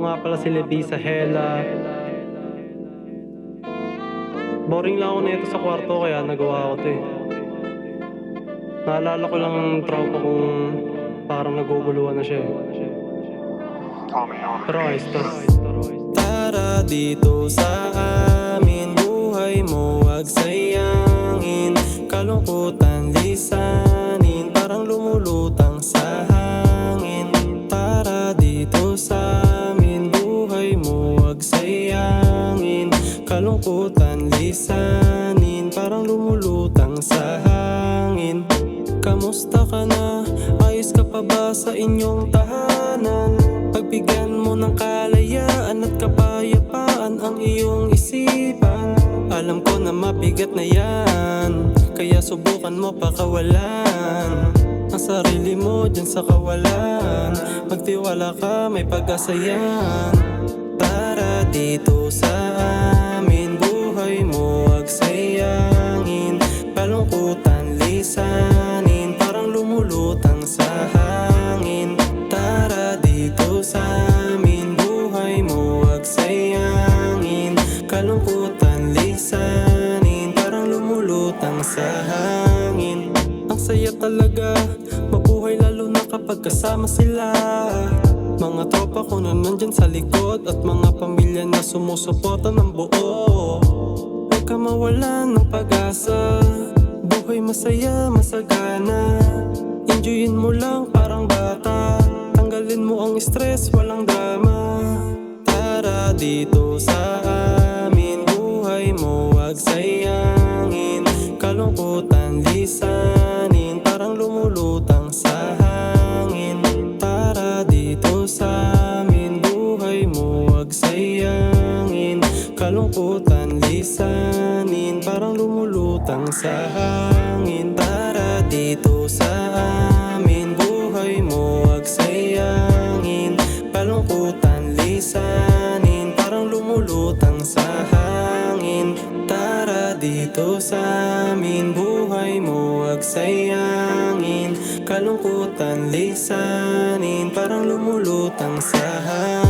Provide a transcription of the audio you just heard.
nga pala si Levisa Hela. Boring lang ako nito sa kwarto kaya nagawa ko to eh. Naalala ko lang ang tropa kong parang naguguluhan na siya eh. Pero ayos to. Tara dito sa amin, buhay mo wag sayangin. Kalungkutan lisanin, parang lumulutang sa hangin. Tara dito sa amin, buhay mo wag sayangin. Kalungkutan lisanin, parang lumulutang sa hangin. Kamusta ka na? Ayos ka pa ba sa inyong tahanan? Pagbigyan mo ng kalayaan at kapayapaan ang iyong isipan. Alam ko na mabigat na yan, kaya subukan mo pakawalan ang sarili mo dyan sa kawalan. Magtiwala ka, may pag-asa yan. Tara dito sa amin, buhay mo wag sayangin. Kalungkutan lisanin, parang lumulutang sa hangin. Tara dito sa amin, buhay mo wag sayangin. Kalungkutan lisanin, parang lumulutang sa hangin. Ang saya talaga, mabuhay lalo na kapag kasama sila. Mga tropa ko na nandyan sa likod at mga pamilya na sumusuporta ng buo. Huwag ka mawalan ng pag-asa, buhay masaya, masagana. Enjoyin mo lang parang bata, tanggalin mo ang stress, walang drama. Tara dito sa amin, buhay mo wag sayangin. Kalungkutan lisanin, parang lumulutang sa hangin. Tara dito sa amin, buhay mo wag sayangin. Kalungkutan lisanin, parang lumulutang sa hangin. Tara dito sa amin, buhay mo wag sayangin. Kalungkutan lisanin, parang lumulutang sa hangin. Tara dito sa amin, buhay mo wag sayangin. Kalungkutan lisanin, parang lumulutang sa hangin.